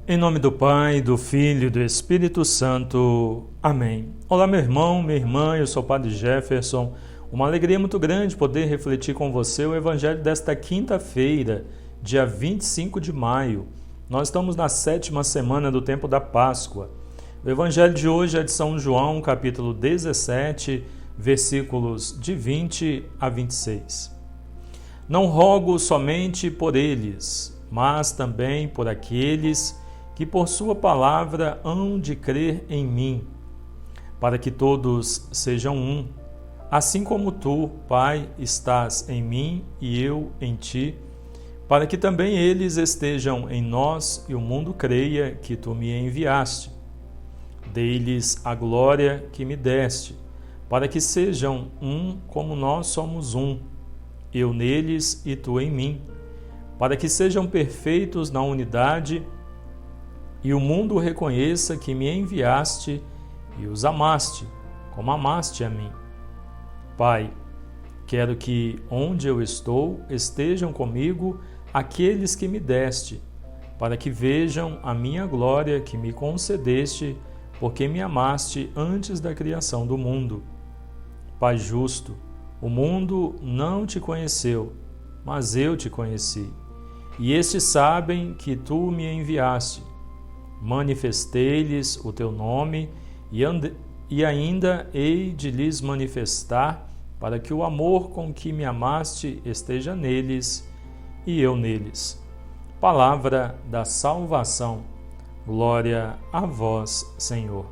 Em nome do Pai, do Filho e do Espírito Santo. Amém. Olá, meu irmão, minha irmã, eu sou o Padre Jefferson. Uma alegria muito grande poder refletir com você o Evangelho desta quinta-feira, dia 25 de maio. Nós estamos na 7ª semana do tempo da Páscoa. O Evangelho de hoje é de São João, capítulo 17, versículos de 20 a 26. Não rogo somente por eles, mas também por aqueles que por sua palavra hão de crer em mim, para que todos sejam um, assim como tu, Pai, estás em mim e eu em ti, para que também eles estejam em nós e o mundo creia que tu me enviaste. Dei-lhes a glória que me deste, para que sejam um como nós somos um, eu neles e tu em mim, para que sejam perfeitos na unidade e o mundo reconheça que me enviaste e os amaste, como amaste a mim. Pai, quero que onde eu estou estejam comigo aqueles que me deste, para que vejam a minha glória que me concedeste, porque me amaste antes da criação do mundo. Pai justo, o mundo não te conheceu, mas eu te conheci, e estes sabem que tu me enviaste. Manifestei-lhes o teu nome e ainda hei de lhes manifestar, para que o amor com que me amaste esteja neles e eu neles. Palavra da salvação. Glória a vós, Senhor.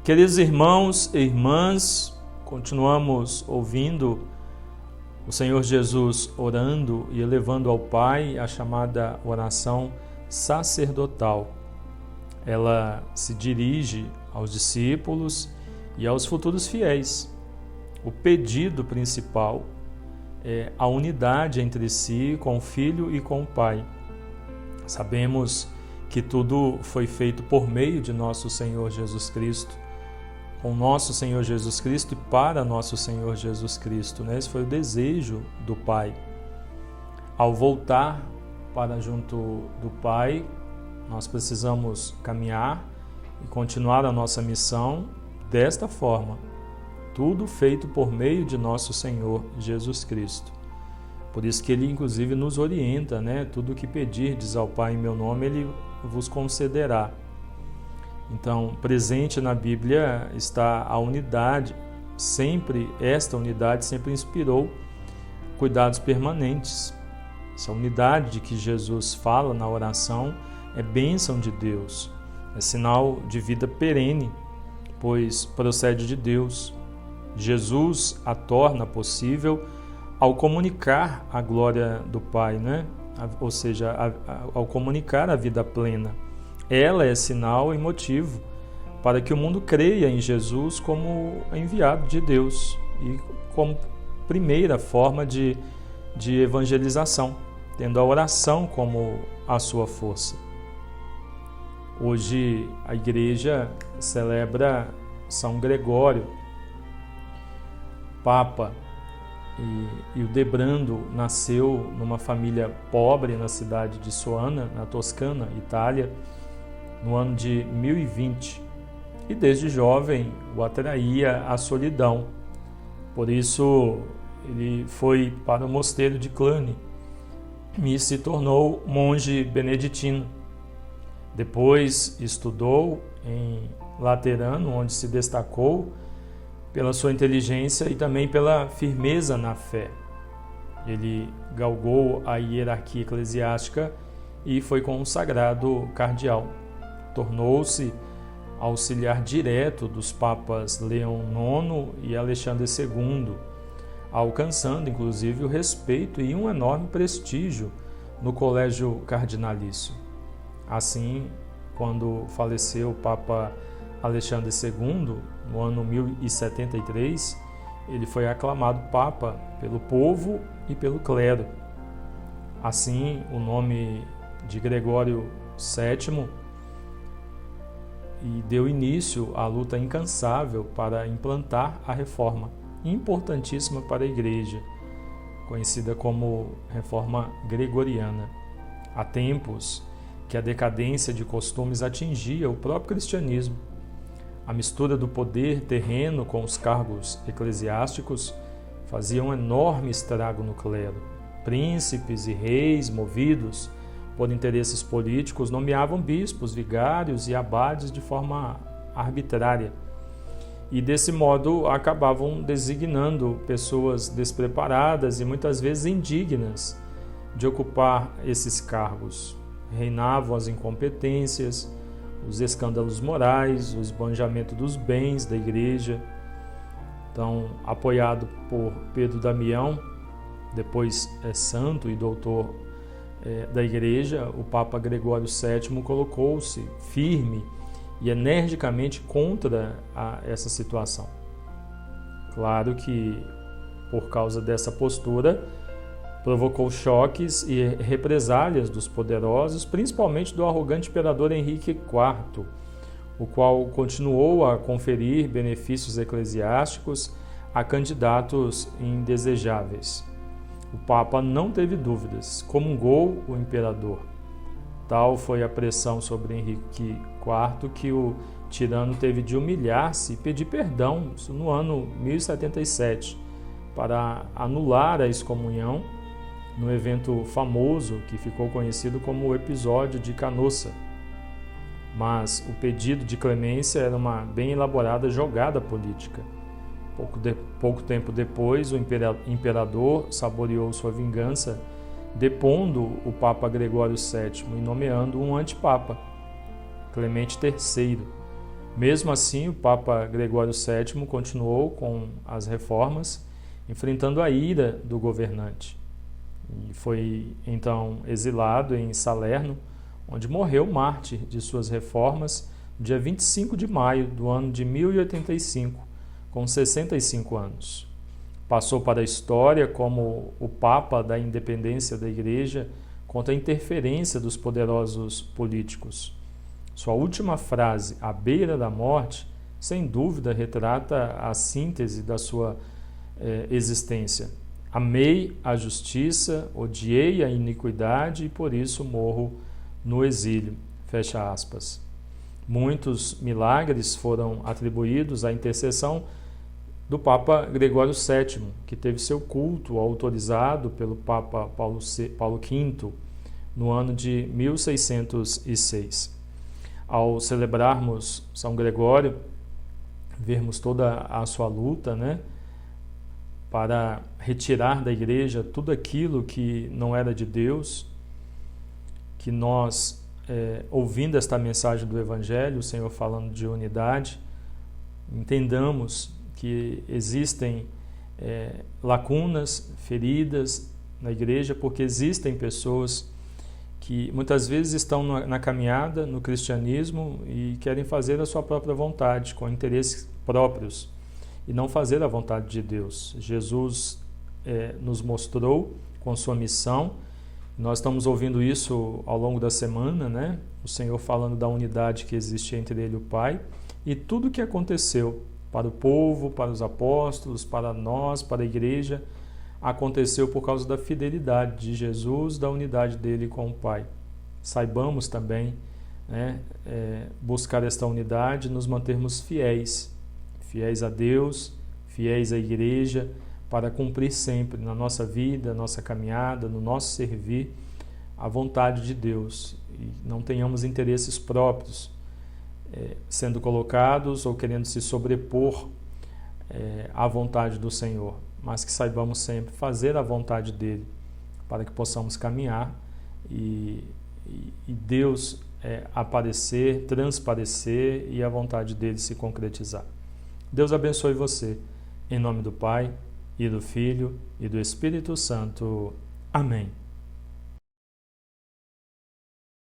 Queridos irmãos e irmãs, continuamos ouvindo o Senhor Jesus orando e elevando ao Pai a chamada oração sacerdotal. Ela se dirige aos discípulos e aos futuros fiéis. O pedido principal é a unidade entre si, com o Filho e com o Pai. Sabemos que tudo foi feito por meio de nosso Senhor Jesus Cristo, com nosso Senhor Jesus Cristo e para nosso Senhor Jesus Cristo. Esse foi o desejo do Pai. Ao voltar para junto do Pai, nós precisamos caminhar e continuar a nossa missão desta forma. Tudo feito por meio de nosso Senhor Jesus Cristo. Por isso que Ele, inclusive, nos orienta, Tudo o que pedirdes ao Pai em meu nome, Ele vos concederá. Então, presente na Bíblia está a unidade. Esta unidade sempre inspirou cuidados permanentes. Essa unidade de que Jesus fala na oração é bênção de Deus, é sinal de vida perene, pois procede de Deus. Jesus a torna possível ao comunicar a glória do Pai, Ou seja, ao comunicar a vida plena. Ela é sinal e motivo para que o mundo creia em Jesus como enviado de Deus e como primeira forma de evangelização, tendo a oração como a sua força. Hoje a Igreja celebra São Gregório, Papa, e o Debrando nasceu numa família pobre na cidade de Soana, na Toscana, Itália, no ano de 1020, e desde jovem o atraía a solidão. Por isso ele foi para o mosteiro de Cluny e se tornou monge beneditino. Depois estudou em Laterano, onde se destacou pela sua inteligência e também pela firmeza na fé. Ele galgou a hierarquia eclesiástica e foi consagrado cardeal. Tornou-se auxiliar direto dos papas Leão IX e Alexandre II, alcançando inclusive o respeito e um enorme prestígio no colégio cardinalício. Assim, quando faleceu o Papa Alexandre II, no ano 1073, ele foi aclamado Papa pelo povo e pelo clero. Assim, o nome de Gregório VII e deu início à luta incansável para implantar a reforma, importantíssima para a Igreja, conhecida como Reforma Gregoriana. Há tempos que a decadência de costumes atingia o próprio cristianismo. A mistura do poder terreno com os cargos eclesiásticos fazia um enorme estrago no clero. Príncipes e reis, movidos por interesses políticos, nomeavam bispos, vigários e abades de forma arbitrária. E desse modo acabavam designando pessoas despreparadas e muitas vezes indignas de ocupar esses cargos. Reinavam as incompetências, os escândalos morais, o esbanjamento dos bens da igreja. Então, apoiado por Pedro Damião, depois santo e doutor da igreja, o Papa Gregório VII colocou-se firme e energicamente contra essa situação. Claro que, por causa dessa postura, provocou choques e represálias dos poderosos, principalmente do arrogante imperador Henrique IV, o qual continuou a conferir benefícios eclesiásticos a candidatos indesejáveis. O Papa não teve dúvidas, comungou o imperador. Tal foi a pressão sobre Henrique IV que o tirano teve de humilhar-se e pedir perdão, isso no ano 1077, para anular a excomunhão no evento famoso que ficou conhecido como o episódio de Canossa. Mas o pedido de clemência era uma bem elaborada jogada política. Pouco tempo depois, o imperador saboreou sua vingança, depondo o Papa Gregório VII e nomeando um antipapa, Clemente III. Mesmo assim, o Papa Gregório VII continuou com as reformas, enfrentando a ira do governante. E foi então exilado em Salerno, onde morreu mártir de suas reformas, no dia 25 de maio do ano de 1085, com 65 anos. Passou para a história como o Papa da independência da Igreja contra a interferência dos poderosos políticos. Sua última frase, à beira da morte, sem dúvida retrata a síntese da sua existência. Amei a justiça, odiei a iniquidade e por isso morro no exílio. Fecha aspas. Muitos milagres foram atribuídos à intercessão do Papa Gregório VII, que teve seu culto autorizado pelo Papa Paulo V no ano de 1606. Ao celebrarmos São Gregório, vermos toda a sua luta, para retirar da igreja tudo aquilo que não era de Deus, que nós, ouvindo esta mensagem do Evangelho, o Senhor falando de unidade, entendamos que existem lacunas, feridas na igreja, porque existem pessoas que muitas vezes estão na caminhada, no cristianismo, e querem fazer a sua própria vontade, com interesses próprios, e não fazer a vontade de Deus. Jesus nos mostrou com sua missão, nós estamos ouvindo isso ao longo da semana, o Senhor falando da unidade que existe entre Ele e o Pai, e tudo o que aconteceu para o povo, para os apóstolos, para nós, para a igreja, aconteceu por causa da fidelidade de Jesus, da unidade dele com o Pai. Saibamos também buscar esta unidade, nos mantermos fiéis a Deus, fiéis à igreja, para cumprir sempre na nossa vida, nossa caminhada, no nosso servir, a vontade de Deus. E não tenhamos interesses próprios sendo colocados ou querendo se sobrepor à vontade do Senhor, mas que saibamos sempre fazer a vontade dele, para que possamos caminhar e Deus aparecer, transparecer e a vontade dele se concretizar. Deus abençoe você, em nome do Pai, e do Filho, e do Espírito Santo. Amém.